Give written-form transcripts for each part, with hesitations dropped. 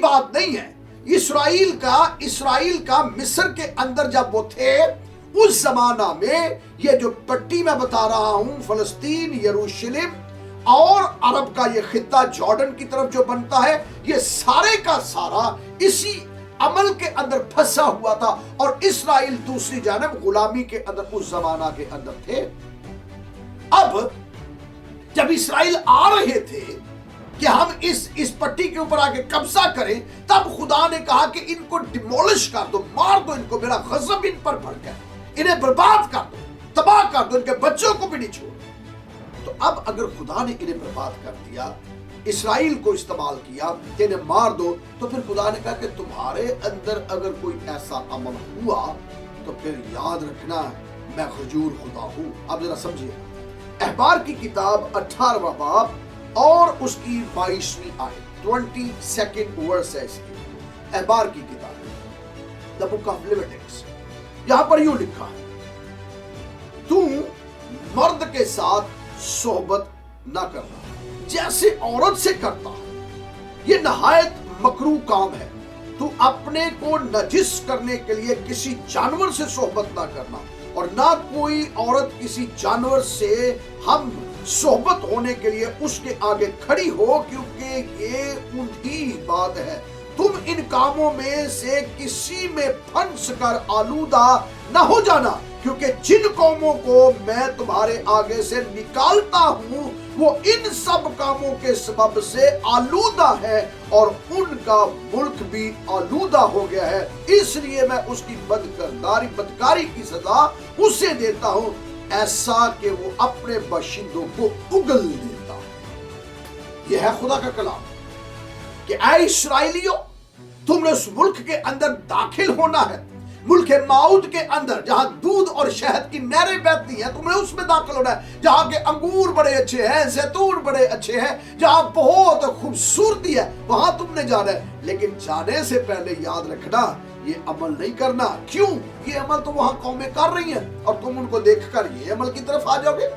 بات نہیں ہے. اسرائیل کا مصر کے اندر جب وہ تھے اس زمانہ میں یہ جو پٹی میں بتا رہا ہوں فلسطین، یروشلم اور عرب کا یہ خطہ جارڈن کی طرف جو بنتا ہے، یہ سارے کا سارا اسی عمل کے اندر پھنسا ہوا تھا. اور اسرائیل دوسری جانب غلامی کے اندر اس زمانہ کے اندر تھے. اب جب اسرائیل آ رہے تھے کہ ہم اس پٹی کے اوپر آگے قبضہ کریں، تب خدا نے کہا کہ ان کو ڈیمولش کر دو، مار دو ان کو، میرا غضب ان پر بڑھ گیا، انہیں برباد کر دو، تباہ کر دو، ان کے بچوں کو بھی نہیں چھوڑو. تو اب اگر خدا نے انہیں برباد کر دیا، اسرائیل کو استعمال کیا کہ انہیں مار دو، تو پھر خدا نے کہا کہ تمہارے اندر اگر کوئی ایسا عمل ہوا تو پھر یاد رکھنا میں غیور خدا ہوں. اب ذرا سمجھیے، احبار کی کتاب 18واں باب اور اس کی 22ویں آیت، 22nd ورس ہے اس کی، احبار کی کتاب، The Book of Leviticus. یہاں پر یوں لکھا ہے، تو مرد کے ساتھ صحبت نہ کرنا جیسے عورت سے کرتا ہے، یہ نہایت مکروہ کام ہے. تو اپنے کو نجس کرنے کے لیے کسی جانور سے صحبت نہ کرنا، اور نہ کوئی عورت کسی جانور سے ہم صحبت ہونے کے لیے اس کے آگے کھڑی ہو، کیونکہ یہ انہی بات ہے. تم ان کاموں میں سے کسی میں پھنس کر آلودہ نہ ہو جانا، کیونکہ جن قوموں کو میں تمہارے آگے سے نکالتا ہوں وہ ان سب کاموں کے سبب سے آلودہ ہے، اور ان کا ملک بھی آلودہ ہو گیا ہے. اس لیے میں اس کی بدکاری کی سزا اسے دیتا ہوں، ایسا کہ وہ اپنے باشندوں کو اگل دیتا ہے. یہ ہے خدا کا کلام کہ اے اسرائیلیوں، تم نے اس ملک کے اندر داخل ہونا ہے، ملک موعود کے اندر جہاں دودھ اور شہد کی نہریں بہتی ہیں، تم نے اس میں داخل ہونا ہے، جہاں کے انگور بڑے اچھے ہیں، زیتون بڑے اچھے ہیں، جہاں بہت خوبصورتی ہے، وہاں تم نے جانا ہے. لیکن جانے سے پہلے یاد رکھنا یہ عمل نہیں کرنا. کیوں؟ یہ عمل تو وہاں قومیں کر رہی ہیں اور تم ان کو دیکھ کر یہ عمل کی طرف آ جاؤ گے.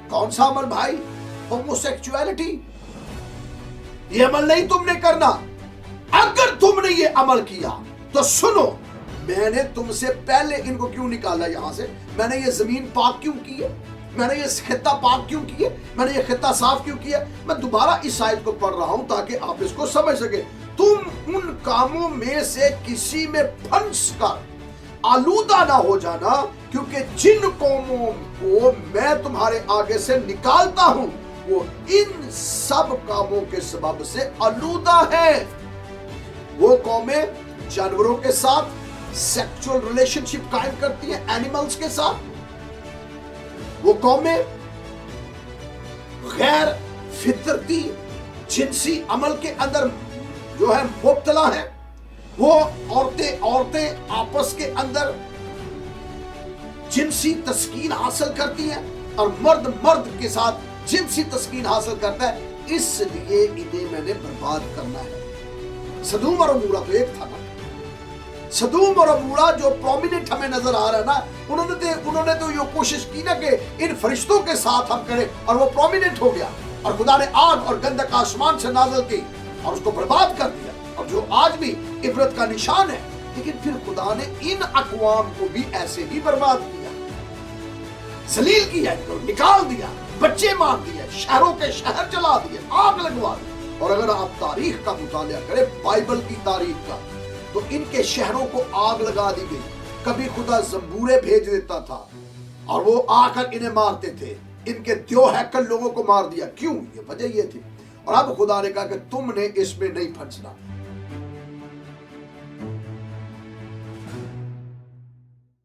کون سا عمل بھائی؟ ہوموسیکچویلٹی. یہ عمل نہیں تم نے کرنا. اگر تم نے یہ عمل کیا تو سنو، میں نے تم سے پہلے ان کو کیوں نکالا یہاں سے؟ میں نے یہ زمین پاک کیوں کی ہے؟ میں نے یہ خطہ پاک کیوں کی ہے؟ میں نے یہ خطہ صاف کیوں کیا؟ میں دوبارہ اس آیت کو پڑھ رہا ہوں تاکہ آپ اس کو سمجھ سکیں. تم ان کاموں میں سے کسی میں پھنس کر آلودہ نہ ہو جانا، کیونکہ جن قوموں کو میں تمہارے آگے سے نکالتا ہوں وہ ان سب کاموں کے سبب سے آلودہ ہیں. وہ قومیں جانوروں کے ساتھ سیکچول ریلیشن شپ قائم کرتی ہیں، اینیملز کے ساتھ. وہ قومیں غیر فطرتی جنسی عمل کے اندر جو ہے مبتلا ہیں. وہ عورتیں آپس کے اندر جنسی تسکین حاصل کرتی ہیں، اور مرد کے ساتھ جنسی تسکین حاصل کرتا ہے. اس لیے انہیں میں نے برباد کرنا ہے. سدوم اور عمورہ تو ایک تھا نا. سدوم اور عمورہ جو پرومیننٹ ہمیں نظر آ رہا ہے نا، انہوں نے تو یہ کوشش کی نا کہ ان فرشتوں کے ساتھ ہم کریں، اور وہ پرومیننٹ ہو گیا، اور خدا نے آگ اور گندک آسمان سے نازل کی اور اس کو برباد کر دیا، اور جو آج بھی عبرت کا نشان ہے. لیکن پھر خدا نے ان اقوام کو بھی ایسے ہی برباد کیا، ذلیل کیا، ان کو نکال دیا، بچے مار دیے، شہروں کے شہر جلا دیے، آگ لگوا دی. اور اگر آپ تاریخ کا مطالعہ کریں، بائبل کی تاریخ کا، تو ان کے شہروں کو آگ لگا دی گئی. کبھی خدا زنبورے بھیج دیتا تھا اور وہ آ کر انہیں مارتے تھے. ان کے دیو ہیکل لوگوں کو مار دیا. کیوں؟ یہ وجہ یہ تھی. اور اب خدا نے کہا کہ تم نے اس میں نہیں پھنسنا.